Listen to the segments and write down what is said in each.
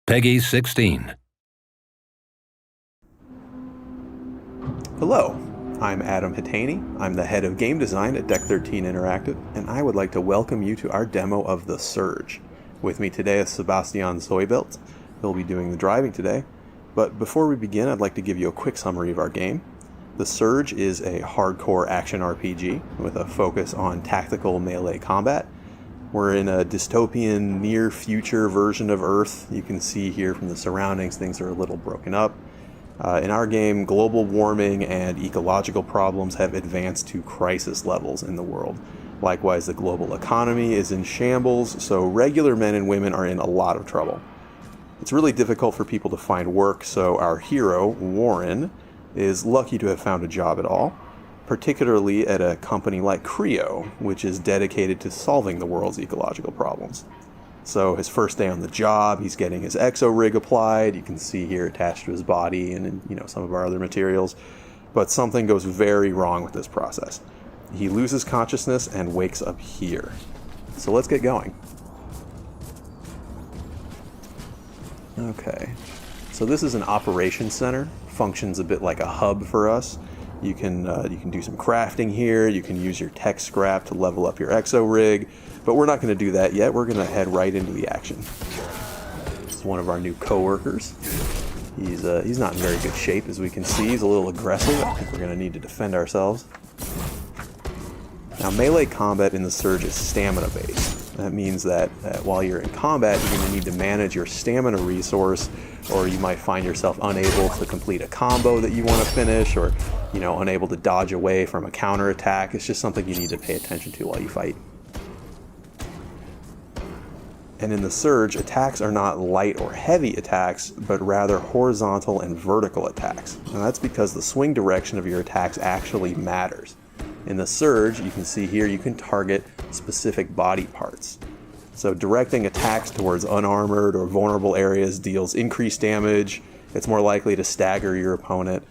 Peggy 16. Hello, I'm Adam Hitaney. I'm the head of game design at Deck 13 Interactive, and I would like to welcome you to our demo of The Surge. With me today is Sebastian Zoibelt. He'll be doing the driving today. But before we begin, I'd like to give you a quick summary of our game. The Surge is a hardcore action RPG with a focus on tactical melee combat. We're in a dystopian near-future version of Earth. You can see here from the surroundings, things are a little broken up. In our game, global warming and ecological problems have advanced to crisis levels in the world. Likewise, the global economy is in shambles, so regular men and women are in a lot of trouble. It's really difficult for people to find work, so our hero, Warren, is lucky to have found a job at all, particularly at a company like Creo, which is dedicated to solving the world's ecological problems. So his first day on the job, he's getting his exo-rig applied. You can see here attached to his body and some of our other materials. But something goes very wrong with this process. He loses consciousness and wakes up here. So let's get going. Okay, so this is an operations center. Functions a bit like a hub for us. You can do some crafting here. You can use your tech scrap to level up your exo-rig, but we're not going to do that yet. We're going to head right into the action. This is one of our new co-workers. He's not in very good shape, as we can see. He's a little aggressive. I think we're going to need to defend ourselves. Now, melee combat in the Surge is stamina-based. That means that while you're in combat, you're going to need to manage your stamina resource, or you might find yourself unable to complete a combo that you want to finish, or unable to dodge away from a counterattack. It's just something you need to pay attention to while you fight. And in the Surge, attacks are not light or heavy attacks, but rather horizontal and vertical attacks. And that's because the swing direction of your attacks actually matters. In the Surge, you can see here, you can target specific body parts. So directing attacks towards unarmored or vulnerable areas deals increased damage. It's more likely to stagger your opponent.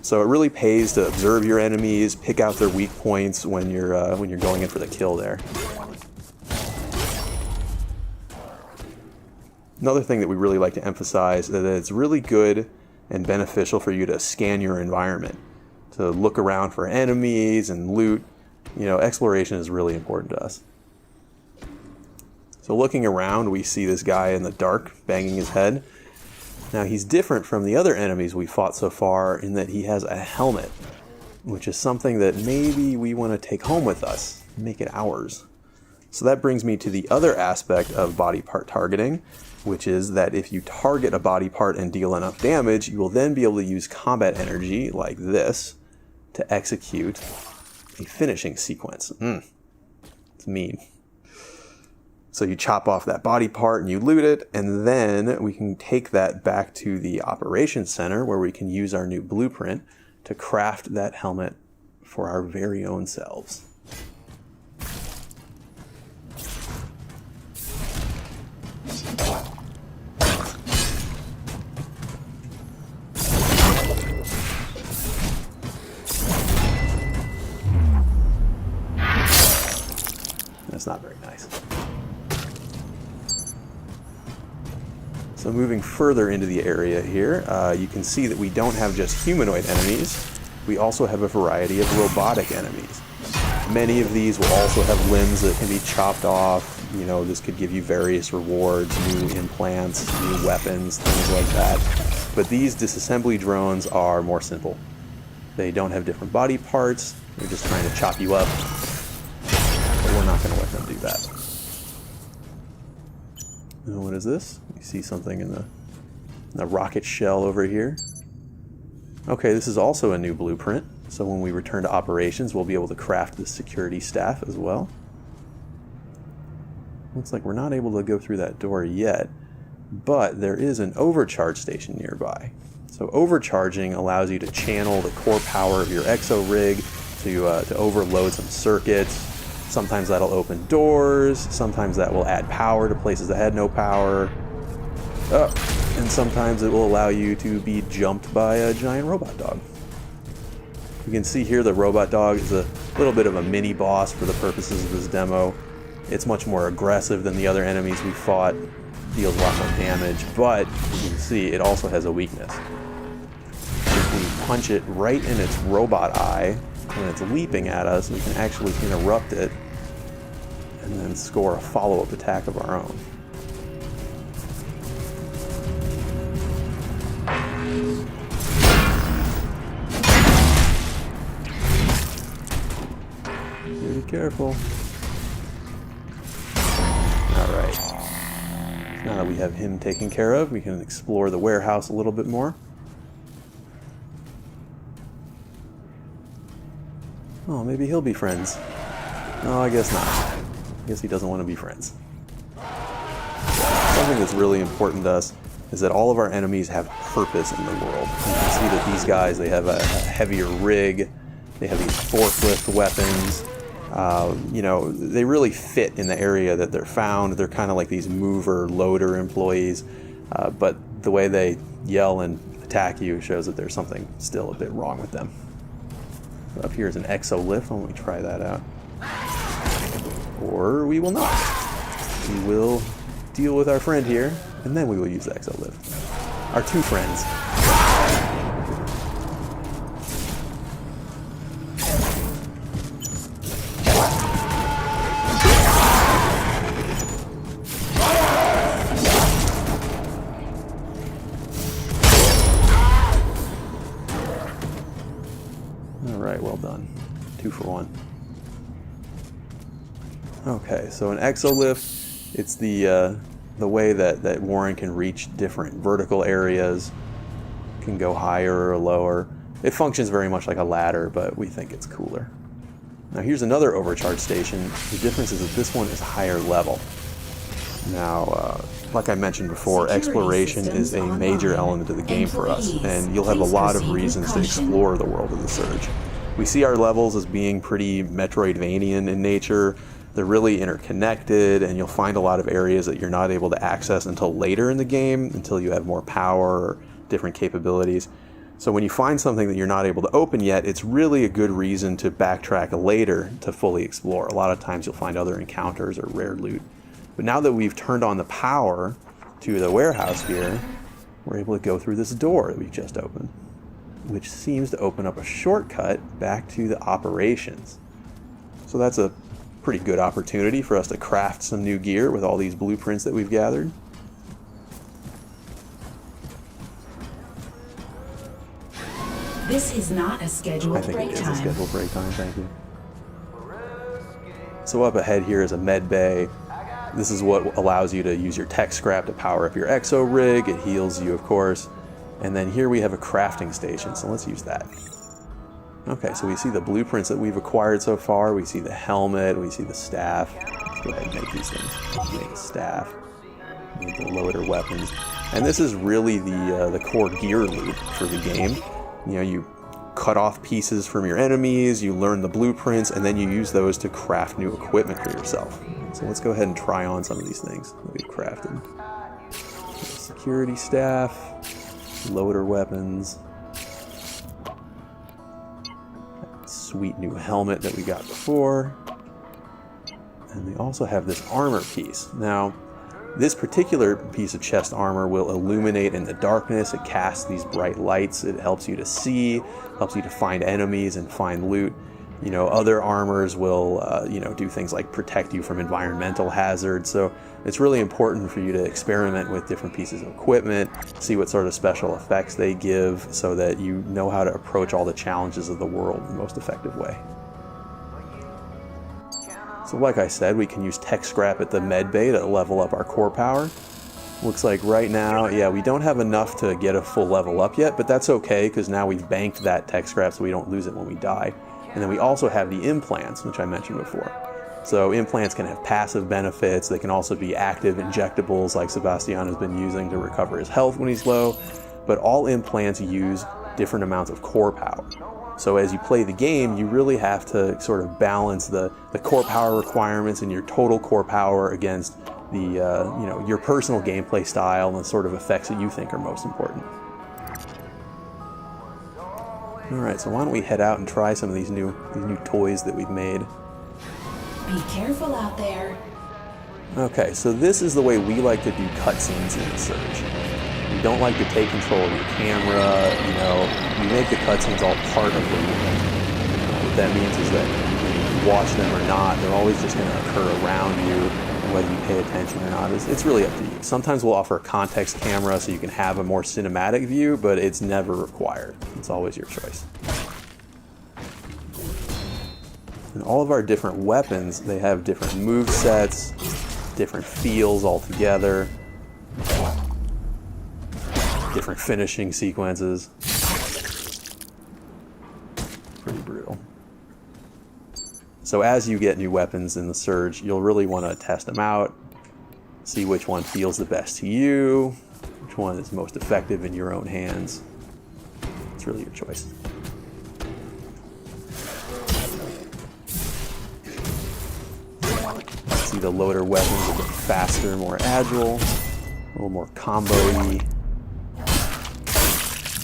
So it really pays to observe your enemies, pick out their weak points when you're going in for the kill there. Another thing that we really like to emphasize is that it's really good and beneficial for you to scan your environment, to look around for enemies and loot. Exploration is really important to us. So looking around, we see this guy in the dark banging his head. Now, he's different from the other enemies we fought so far in that he has a helmet, which is something that maybe we want to take home with us, make it ours. So that brings me to the other aspect of body part targeting, which is that if you target a body part and deal enough damage, you will then be able to use combat energy, like this, to execute a finishing sequence. It's mean. So you chop off that body part and you loot it, and then we can take that back to the operations center where we can use our new blueprint to craft that helmet for our very own selves. That's not very nice. So moving further into the area here, you can see that we don't have just humanoid enemies. We also have a variety of robotic enemies. Many of these will also have limbs that can be chopped off. This could give you various rewards, new implants, new weapons, things like that. But these disassembly drones are more simple. They don't have different body parts. They're just trying to chop you up. But we're not going to let them do that. And what is this? You see something in the rocket shell over here. Okay, this is also a new blueprint. So when we return to operations, we'll be able to craft the security staff as well. Looks like we're not able to go through that door yet, but there is an overcharge station nearby. So overcharging allows you to channel the core power of your exo-rig to overload some circuits. Sometimes that'll open doors, sometimes that will add power to places that had no power. And sometimes it will allow you to be jumped by a giant robot dog. You can see here the robot dog is a little bit of a mini boss for the purposes of this demo. It's much more aggressive than the other enemies we fought. deals a lot more damage, but you can see it also has a weakness. If we punch it right in its robot eye when it's leaping at us, we can actually interrupt it and then score a follow-up attack of our own. Be careful. Alright. Now that we have him taken care of, we can explore the warehouse a little bit more. Oh, maybe he'll be friends. No, I guess not. I guess he doesn't want to be friends. Something that's really important to us is that all of our enemies have purpose in the world. You can see that these guys, they have a heavier rig, they have these forklift weapons. You know, they really fit in the area that they're found. They're kind of like these mover, loader employees, but the way they yell and attack you shows that there's something still a bit wrong with them. So up here is an exolift. Why don't we try that out? Or we will not. We will deal with our friend here, and then we will use the exolift. Our two friends. Alright, well done. 2 for 1. Okay, so an exolift, it's the way that Warren can reach different vertical areas, can go higher or lower. It functions very much like a ladder, but we think it's cooler. Now here's another overcharge station. The difference is that this one is higher level. Now, like I mentioned before, exploration is a major element of the game for us, and you'll have a lot of reasons to explore the world of the Surge. We see our levels as being pretty Metroidvanian in nature. They're really interconnected, and you'll find a lot of areas that you're not able to access until later in the game, until you have more power or different capabilities. So when you find something that you're not able to open yet, it's really a good reason to backtrack later to fully explore. A lot of times you'll find other encounters or rare loot. But now that we've turned on the power to the warehouse here, we're able to go through this door that we just opened, which seems to open up a shortcut back to the operations. So that's a pretty good opportunity for us to craft some new gear with all these blueprints that we've gathered. This is not a scheduled break time. I think it is a scheduled break time, thank you. So up ahead here is a med bay. This is what allows you to use your tech scrap to power up your exo rig. It heals you, of course. And then here we have a crafting station, so let's use that. Okay, so we see the blueprints that we've acquired so far. We see the helmet, we see the staff. Let's go ahead and make these things. Make a staff, make the loader weapons. And this is really the core gear loop for the game. You know, you cut off pieces from your enemies, you learn the blueprints, and then you use those to craft new equipment for yourself. So let's go ahead and try on some of these things that we've crafted. Security staff, loader weapons, sweet new helmet that we got before, and we also have this armor piece. Now, this particular piece of chest armor will illuminate in the darkness. It casts these bright lights. It helps you to see, helps you to find enemies and find loot. You know, other armors will, do things like protect you from environmental hazards. So it's really important for you to experiment with different pieces of equipment, see what sort of special effects they give so that you know how to approach all the challenges of the world in the most effective way. So like I said, we can use tech scrap at the med bay to level up our core power. Looks like right now, yeah, we don't have enough to get a full level up yet, but that's okay because now we've banked that tech scrap so we don't lose it when we die. And then we also have the implants, which I mentioned before. So implants can have passive benefits. They can also be active injectables like Sebastian has been using to recover his health when he's low. But all implants use different amounts of core power. So as you play the game, you really have to sort of balance the core power requirements and your total core power against the your personal gameplay style and the sort of effects that you think are most important. All right, so why don't we head out and try some of these new toys that we've made? Be careful out there. Okay, so this is the way we like to do cutscenes in the Surge. We don't like to take control of your camera, you know, we make the cutscenes all part of the world. What that means is that whether you watch them or not, they're always just going to occur around you, and whether you pay attention or not, it's really up to you. Sometimes we'll offer a context camera so you can have a more cinematic view, but it's never required. It's always your choice. And all of our different weapons, they have different move sets, different feels altogether, different finishing sequences. Pretty brutal. So as you get new weapons in the Surge, you'll really want to test them out, see which one feels the best to you, which one is most effective in your own hands. It's really your choice. See, the loader weapons are a bit faster, more agile, a little more combo-y,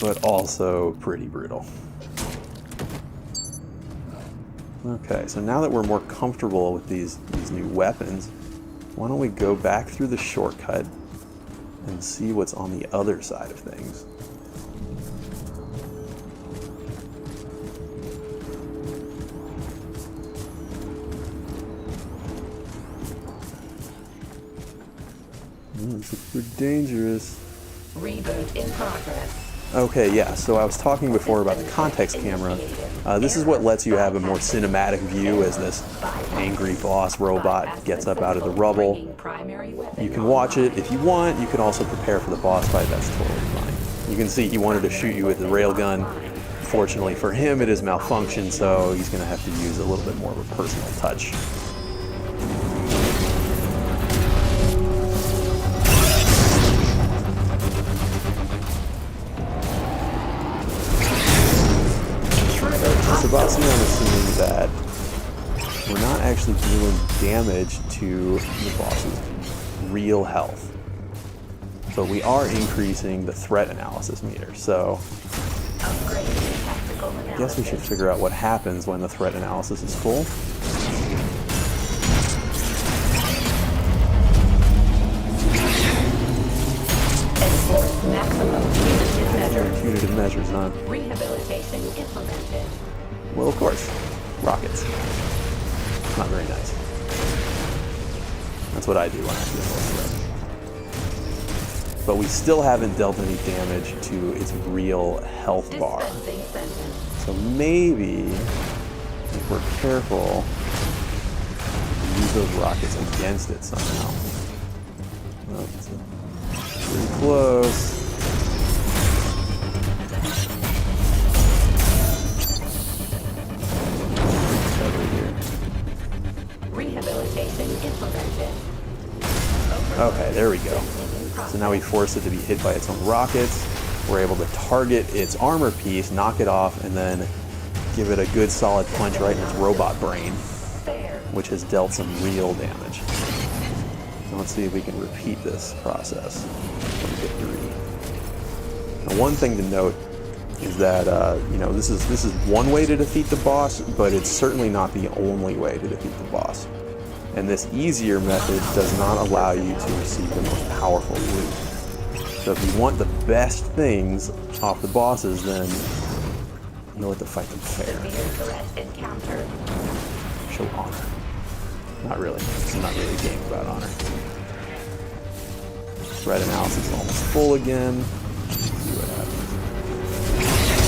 but also pretty brutal. Okay, so now that we're more comfortable with these new weapons, why don't we go back through the shortcut and see what's on the other side of things. This is super dangerous. Reboot in progress. Okay, yeah, so I was talking before about the context camera. This is what lets you have a more cinematic view as this angry boss robot gets up out of the rubble. You can watch it if you want. You can also prepare for the boss fight. That's totally fine. You can see he wanted to shoot you with the railgun. Fortunately for him, it is malfunctioned, so he's going to have to use a little bit more of a personal touch. Sebastian is assuming that we're not actually dealing damage to the boss's real health, but we are increasing the threat analysis meter, so I guess we should figure out what happens when the threat analysis is full. Punitive measures, huh? Rehabilitation implemented. Well, of course. Rockets. Not very nice. That's what I do when I feel most threat. But we still haven't dealt any damage to its real health bar. So maybe, if we're careful, we use those rockets against it somehow. Well, it's pretty close. Rehabilitation implemented. Okay, there we go. So now we force it to be hit by its own rockets. We're able to target its armor piece, knock it off, and then give it a good solid punch right in its robot brain, which has dealt some real damage. Now let's see if we can repeat this process from victory. Now, one thing to note is that you know, this is one way to defeat the boss, but it's certainly not the only way to defeat the boss. And this easier method does not allow you to receive the most powerful loot. So if you want the best things off the bosses, then you know what, to fight them fair. Show honor. Not really. It's not really a game about honor. Threat analysis is almost full again. Let's see what happens.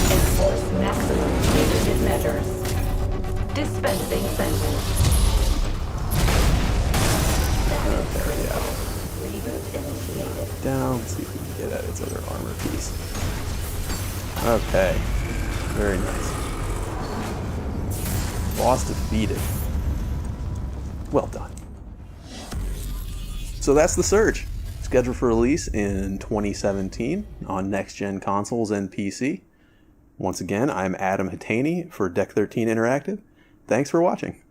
Enforce maximum punitive measures. Dispensing sentence. Okay, yeah. Reboot initiated. Down. Let's see if we can get at its other armor piece. Okay. Very nice. Boss defeated. Well done. So that's the Surge. Scheduled for release in 2017 on next-gen consoles and PC. Once again, I'm Adam Hatani for Deck 13 Interactive. Thanks for watching.